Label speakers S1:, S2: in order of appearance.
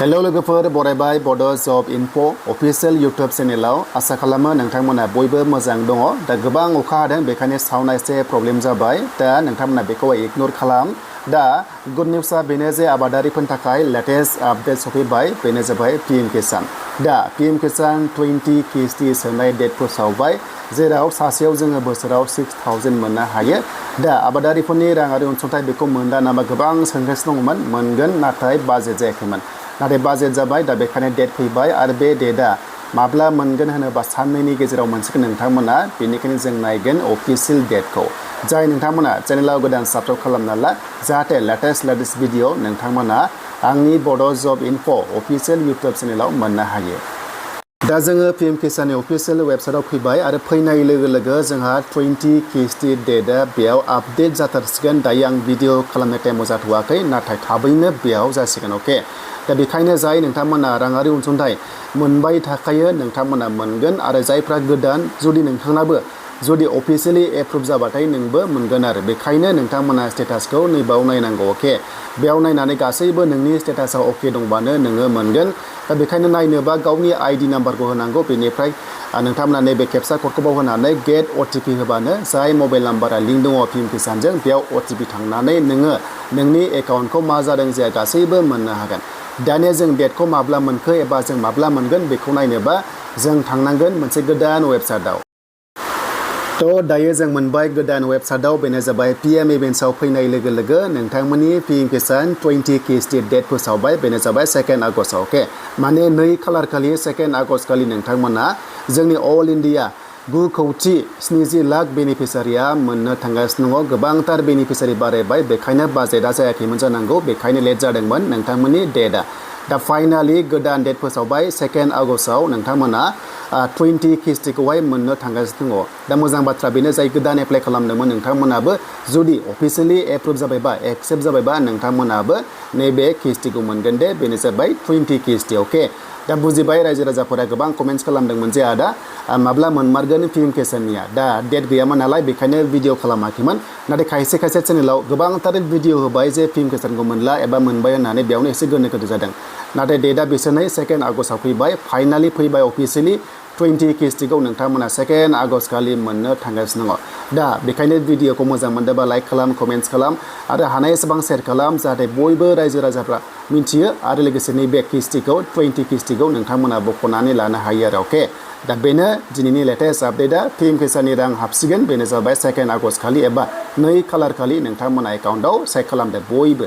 S1: hello लोगोफोर बरायबाय बड' जब enough' official YouTube चेनेलाव आसा खालामो नोंथांमोना बयबो मोजां दङ दा गोबां अखा हादों बेखायनो साउन्डआ एसे प्रब्लेम जाबाय दा नोंथांमोना बेखौ इगनोर खालाम दा गुड निउसआ बेनो जे आबादारिफोरनि थाखाय लेटेस्ट आपडेट सफैबाय बेनो जाबाय पीएम किसान दा पीएम किसान 20 किस्ति सोनाय डेट फोसावबाय जेराव सासेयाव जोङो बोसोराव 6000 मोननो हायो दा आबादारिफोरनि राङारि अनसुंथाइ बेखौ मोनदा नामा गोबां सोंगासिनो दंमोन मोनगोन नाथाय बाजेट जायाखैमोन नाथाय बाजेट जाबाय दा बेखायनो डेट फैबाय आरो बे डेटआ माब्ला मोनगोन होनोबा साननैनि गेजेराव मोनसिगोन नोंथांमोना बेनिखायनो जों नायगोन अफिसियेल डेटखौ जाय नोंथांमोना चेनेलाव गोदान साबस्क्राइब खालामना ला जाहाथे लेटेस्ट भिडिअ नोंथांमोना आंनि बड' जब इनफ' अफिसियेल इउटुब चेनेलाव मोननो हायो दा जोङो पीएम किसाननि अफिसियेल वेबसाइटआव फैबाय आरो फैनाय लोगो लोगो जोंहा 20 किस्ति डेटआ बेयाव आपडेट जाथारसिगोन दायो आं भिडिअ खालामनाय टाइमाव जाथ'वाखै नाथाय थाबैनो बेयाव जासिगोन अके दा बेखायनो जाय नोंथांमोना राङारि अनसुंथाइ मोनबाय थाखायो नोंथांमोना मोनगोन आरो जायफ्रा गोदान जुदि नोंथांनाबो जुदि अफिसियेलि एप्रुभ जाबाथाय नोंबो मोनगोन आरो बेखायनो नोंथांमोना स्टेटासखौ नैबाव नायनांगौ अके बेयाव नायनानै गासैबो नोंनि स्टेटासा अके दंबानो नोङो मोनगोन दा बेखायनो नायनोबा गावनि आईडी नाम्बारखौ होनांगौ बेनिफ्राय नोंथांमोना नैबे केपचा क'डखौ होनानै गेट अटिपि होबानो जाय मबाइल नाम्बारा लिंक दङ पीएम किसानजों बेयाव अटिपि थांनानै नोङो नोंनि एकाउन्टखौ मा जादों जाया गासैबो मोननो हागोन दानिया जों डेटखौ माब्ला मोनखो एबा जों माब्ला मोनगोन बेखौ नायनोबा जों थांनांगोन मोनसे गोदान वेबसाइटआव थ' दायो जों मोनबाय गोदान वेबसाइटआव बेनो जाबाय पीएम इभेन्ट्सआव फैनाय लोगो लोगो नोंथांमोननि पीएम किसान 20 किस्ति डेट फोसावबाय बेनो जाबाय 2 आगष्टआव अके माने 2 खालार खालि 2 आगष्ट खालि नोंथांमोना जोंनि अल इन्डिया 9,70 लाख बेनिफिसारिया मोननो थांगासिनो दङ गोबांथार बेनिफिसारि बारायबाय बेखायनो बाजेटआ जायाखैमोन जानांगौ बेखायनो लेट जादोंमोन नोंथांमोननि डेटआ दा फाइनालि गोदान डेट फोसावबाय 2 आगष्टआव नोंथांमोना 20 किस्तिखौहाय मोननो थांगासिनो दङ दा मोजां बाथ्रा बेनो जाय गोदान एप्लाइ खालामदोंमोन नोंथांमोनाबो जुदि अफिसियेलि एप्रुभ जाबायबा एक्सेप्ट जाबायबा नोंथांमोनाबो नैबे किस्तिखौ मोनगोन दे बेनो जाबाय 20 किस्ति अके दा बुजिबाय रायजो राजाफोरा गोबां कमेन्ट्स खालामदोंमोन जे आदा माब्ला मोनमारगोन पीएम किसाननिया दा डेट गैयामोन नालाय बेखायनो भिडिअ खालामाखैमोन नाथाय खायसे चेनेलाव गोबांथार भिडिअ होबाय जे पीएम किसानखौ मोनला एबा मोनबाय होननानै बेयावनो एसे गोनो गोथो जादों नाथाय डेटआ बिसोरनो 2 आगष्टआव फैबाय फाइनालि फैबाय अफिसियेलि 20 किस्तिखौ नोंथांमोना 2 आगष्ट खालि मोननो थांगासिनो दङ दा बेखायनो भिडिअखौ मोजां मोनदोंबा लाइक खालाम कमेन्ट्स खालाम आरो हानाय एसेबां शेयार खालाम जाहाथे बयबो रायजो राजाफ्रा मिथियो आरो लोगोसे नैबे किस्तिखौ 20 किस्तिखौ नोंथांमोना बख'नानै लानो हायो आरो अके दा बेनो दिनैनि लेटेस्ट आपडेटआ पीएम किसाननि रां हाबसिगोन बेनो जाबाय 2 आगष्ट खालि एबा 2 खालार खालि नोंथांमोना एकाउन्टआव चेक खालामदो बयबो